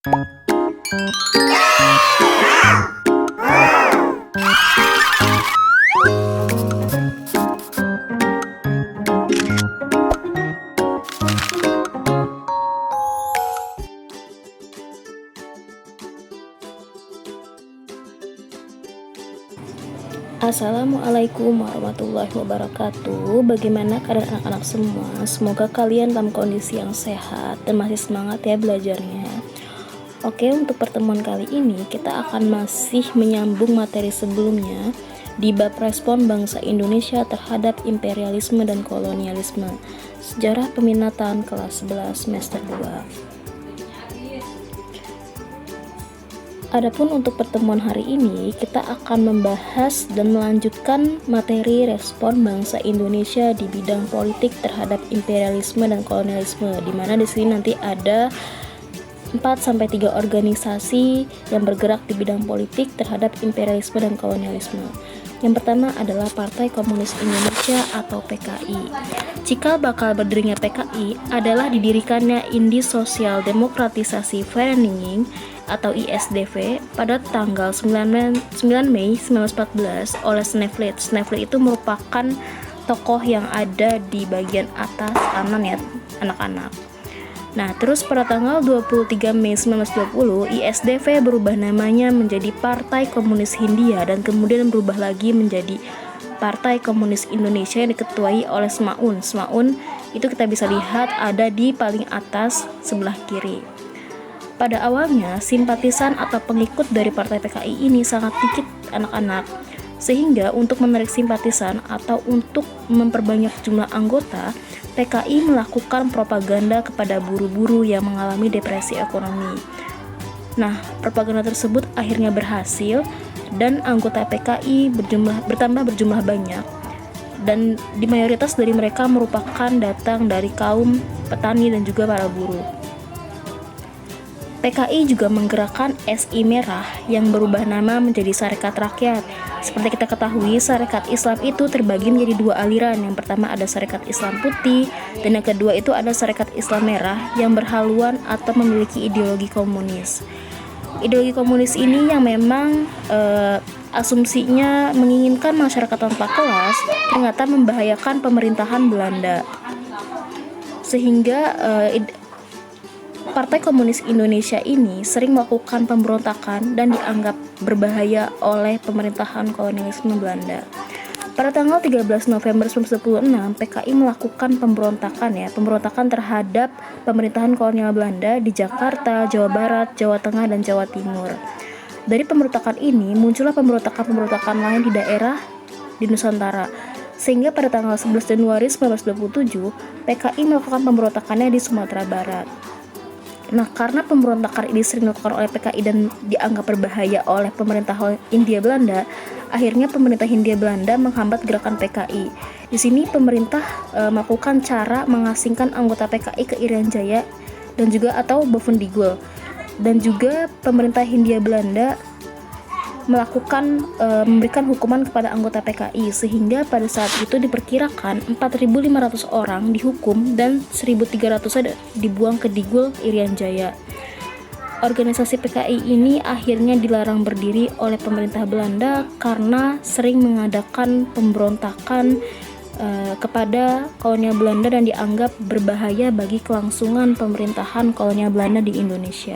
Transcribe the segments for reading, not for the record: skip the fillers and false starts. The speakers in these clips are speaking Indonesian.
Assalamualaikum warahmatullahi wabarakatuh. Bagaimana keadaan anak-anak semua? Semoga kalian dalam kondisi yang sehat dan masih semangat ya belajarnya. Oke, untuk pertemuan kali ini kita akan masih menyambung materi sebelumnya di bab respon bangsa Indonesia terhadap imperialisme dan kolonialisme, sejarah peminatan kelas 11 semester 2. Adapun untuk pertemuan hari ini, kita akan membahas dan melanjutkan materi respon bangsa Indonesia di bidang politik terhadap imperialisme dan kolonialisme, di mana di sini nanti ada 4-3 organisasi yang bergerak di bidang politik terhadap imperialisme dan kolonialisme. Yang pertama adalah Partai Komunis Indonesia atau PKI. Cikal bakal berdirinya PKI adalah didirikannya Indi Sosial Demokratisasi Vereniging atau ISDV pada tanggal 9 Mei 1914 oleh Sneflit. Sneflit itu merupakan tokoh yang ada di bagian atas kanan ya anak-anak. Nah, terus pada tanggal 23 Mei 1920 ISDV berubah namanya menjadi Partai Komunis Hindia dan kemudian berubah lagi menjadi Partai Komunis Indonesia yang diketuai oleh Semaun. Semaun itu kita bisa lihat ada di paling atas sebelah kiri. Pada awalnya, simpatisan atau pengikut dari partai PKI ini sangat dikit anak-anak, sehingga untuk menarik simpatisan atau untuk memperbanyak jumlah anggota, PKI melakukan propaganda kepada buruh-buruh yang mengalami depresi ekonomi. Nah, propaganda tersebut akhirnya berhasil dan anggota PKI bertambah berjumlah banyak, dan di mayoritas dari mereka merupakan datang dari kaum petani dan juga para buruh. PKI juga menggerakkan SI Merah yang berubah nama menjadi Sarekat Rakyat. Seperti kita ketahui, Sarekat Islam itu terbagi menjadi 2 aliran. Yang pertama ada Sarekat Islam Putih, dan yang kedua itu ada Sarekat Islam Merah yang berhaluan atau memiliki ideologi komunis. Ideologi komunis ini yang memang asumsinya menginginkan masyarakat tanpa kelas ternyata membahayakan pemerintahan Belanda. Sehingga Partai Komunis Indonesia ini sering melakukan pemberontakan dan dianggap berbahaya oleh pemerintahan kolonialisme Belanda. Pada tanggal 13 November 1946, PKI melakukan pemberontakan terhadap pemerintahan kolonial Belanda di Jakarta, Jawa Barat, Jawa Tengah, dan Jawa Timur. Dari pemberontakan ini muncullah pemberontakan lain di daerah di Nusantara. Sehingga pada tanggal 11 Januari 1927, PKI melakukan pemberontakannya di Sumatera Barat. Nah, karena pemberontakan ini sering dilakukan oleh PKI dan dianggap berbahaya oleh pemerintah Hindia Belanda, akhirnya pemerintah Hindia Belanda menghambat gerakan PKI. Di sini pemerintah melakukan cara mengasingkan anggota PKI ke Irian Jaya dan juga atau Bovendigul. Dan juga pemerintah Hindia Belanda memberikan hukuman kepada anggota PKI, sehingga pada saat itu diperkirakan 4.500 orang dihukum dan 1.300 dibuang ke Digul Irian Jaya. Organisasi PKI ini akhirnya dilarang berdiri oleh pemerintah Belanda karena sering mengadakan pemberontakan kepada kolonial Belanda dan dianggap berbahaya bagi kelangsungan pemerintahan kolonial Belanda di Indonesia.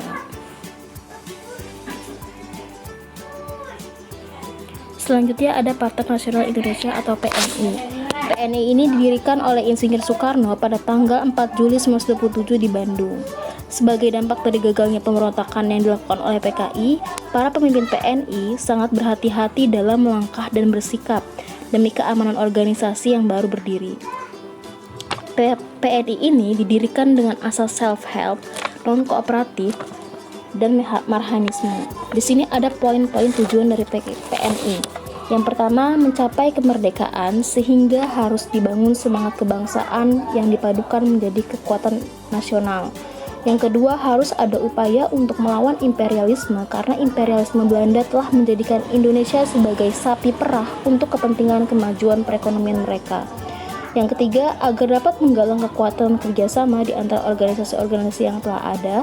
Selanjutnya ada Partai Nasional Indonesia atau PNI. PNI ini didirikan oleh Insinyur Soekarno pada tanggal 4 Juli 1927 di Bandung. Sebagai dampak dari gagalnya pemberontakan yang dilakukan oleh PKI, para pemimpin PNI sangat berhati-hati dalam melangkah dan bersikap demi keamanan organisasi yang baru berdiri. PNI ini didirikan dengan asas self-help, non-kooperatif, dan marhanisme. Di sini ada poin-poin tujuan dari PNI. Yang pertama, mencapai kemerdekaan sehingga harus dibangun semangat kebangsaan yang dipadukan menjadi kekuatan nasional. Yang kedua, harus ada upaya untuk melawan imperialisme karena imperialisme Belanda telah menjadikan Indonesia sebagai sapi perah untuk kepentingan kemajuan perekonomian mereka. Yang ketiga, agar dapat menggalang kekuatan kerjasama di antara organisasi-organisasi yang telah ada,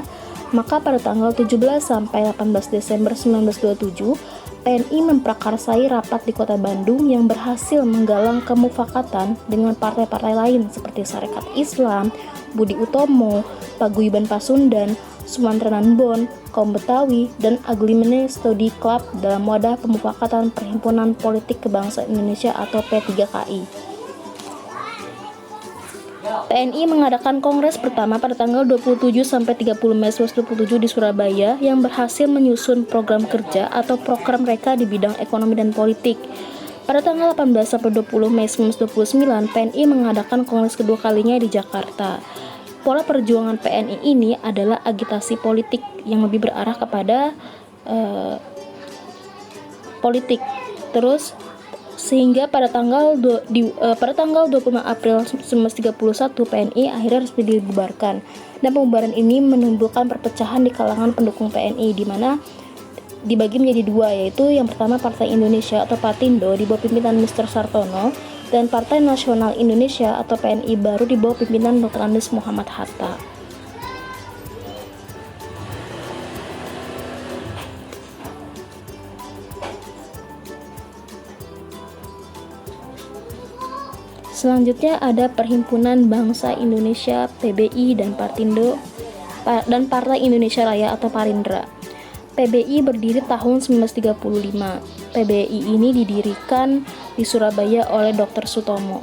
Maka pada tanggal 17 sampai 18 Desember 1927, PNI memprakarsai rapat di Kota Bandung yang berhasil menggalang kemufakatan dengan partai-partai lain seperti Sarekat Islam, Budi Utomo, Paguyuban Pasundan, Sumantranan Bon, Kaum Betawi, dan Aglimene Study Club dalam wadah pemufakatan Perhimpunan Politik Kebangsaan Indonesia atau P3KI. PNI mengadakan kongres pertama pada tanggal 27 sampai 30 Mei 1927 di Surabaya yang berhasil menyusun program kerja atau program mereka di bidang ekonomi dan politik. Pada tanggal 18 sampai 20 Mei 1929, PNI mengadakan kongres kedua kalinya di Jakarta. Pola perjuangan PNI ini adalah agitasi politik yang lebih berarah kepada politik. Terus sehingga pada tanggal 25 April 1931 PNI akhirnya resmi dibubarkan, dan pembubaran ini menimbulkan perpecahan di kalangan pendukung PNI, di mana dibagi menjadi dua, yaitu yang pertama Partai Indonesia atau Partindo di bawah pimpinan Mr. Sartono, dan Partai Nasional Indonesia atau PNI baru di bawah pimpinan Dr. Andes Muhammad Hatta. Selanjutnya ada Perhimpunan Bangsa Indonesia PBI dan Partindo dan Partai Indonesia Raya atau Parindra. PBI berdiri tahun 1935. PBI ini didirikan di Surabaya oleh Dr. Sutomo.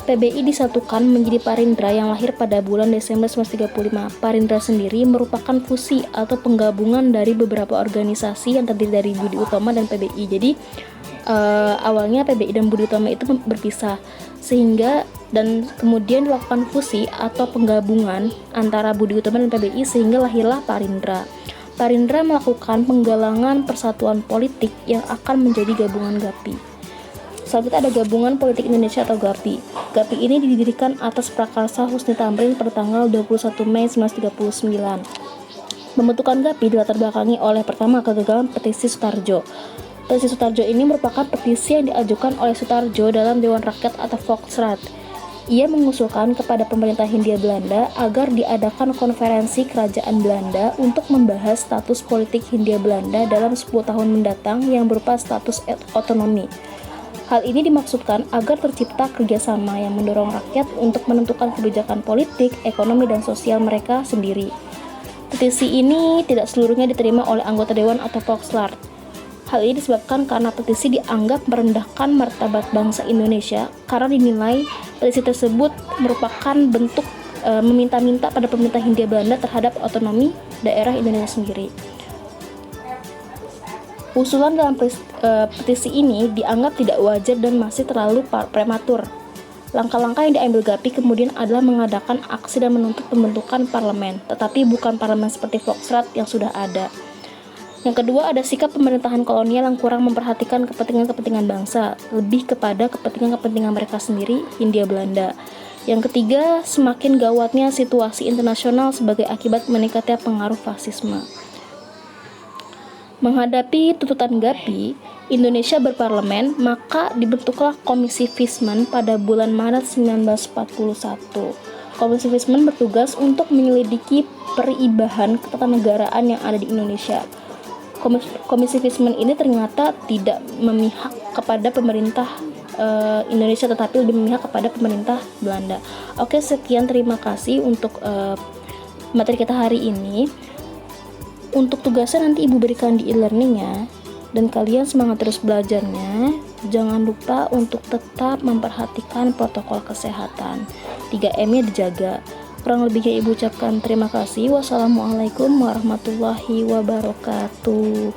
PBI disatukan menjadi Parindra yang lahir pada bulan Desember 1935. Parindra sendiri merupakan fusi atau penggabungan dari beberapa organisasi yang terdiri dari Budi Utomo dan PBI. Jadi awalnya PBI dan Budi Utomo itu berpisah, sehingga dan kemudian dilakukan fusi atau penggabungan antara Budi Utomo dan PBI sehingga lahirlah Parindra. Parindra melakukan penggalangan persatuan politik yang akan menjadi gabungan GAPI. Selanjutnya ada Gabungan Politik Indonesia atau GAPI. GAPI ini didirikan atas prakarsa Husni Tamrin pada tanggal 21 Mei 1939. Pembentukan GAPI dilatar belakangi oleh pertama kegagalan petisi Sutarjo. Petisi Sutarjo ini merupakan petisi yang diajukan oleh Sutarjo dalam Dewan Rakyat atau Volksraad. Ia mengusulkan kepada pemerintah Hindia Belanda agar diadakan konferensi kerajaan Belanda untuk membahas status politik Hindia Belanda dalam 10 tahun mendatang yang berupa status otonomi. Hal ini dimaksudkan agar tercipta kerjasama yang mendorong rakyat untuk menentukan kebijakan politik, ekonomi, dan sosial mereka sendiri. Petisi ini tidak seluruhnya diterima oleh anggota Dewan atau Volksraad. Hal ini disebabkan karena petisi dianggap merendahkan martabat bangsa Indonesia karena dinilai petisi tersebut merupakan bentuk meminta-minta pada pemerintah Hindia Belanda terhadap otonomi daerah Indonesia sendiri. Usulan dalam petisi ini dianggap tidak wajar dan masih terlalu prematur. Langkah-langkah yang diambil GAPI kemudian adalah mengadakan aksi dan menuntut pembentukan parlemen, tetapi bukan parlemen seperti Volksraad yang sudah ada. Yang kedua, ada sikap pemerintahan kolonial yang kurang memperhatikan kepentingan-kepentingan bangsa, lebih kepada kepentingan-kepentingan mereka sendiri, Hindia Belanda. Yang ketiga, semakin gawatnya situasi internasional sebagai akibat meningkatnya pengaruh fasisme. Menghadapi tuntutan GAPI, Indonesia berparlemen, maka dibentuklah Komisi Visman pada bulan Maret 1941. Komisi Visman bertugas untuk menyelidiki peribahan ketatanegaraan yang ada di Indonesia. Komisi Visman ini ternyata tidak memihak kepada pemerintah Indonesia, tetapi lebih memihak kepada pemerintah Belanda. Oke, sekian, terima kasih untuk materi kita hari ini. Untuk tugasnya nanti Ibu berikan di e-learning ya, dan kalian semangat terus belajarnya. Jangan lupa untuk tetap memperhatikan protokol kesehatan. 3M-nya dijaga. Kurang lebihnya Ibu ucapkan terima kasih. Wassalamualaikum warahmatullahi wabarakatuh.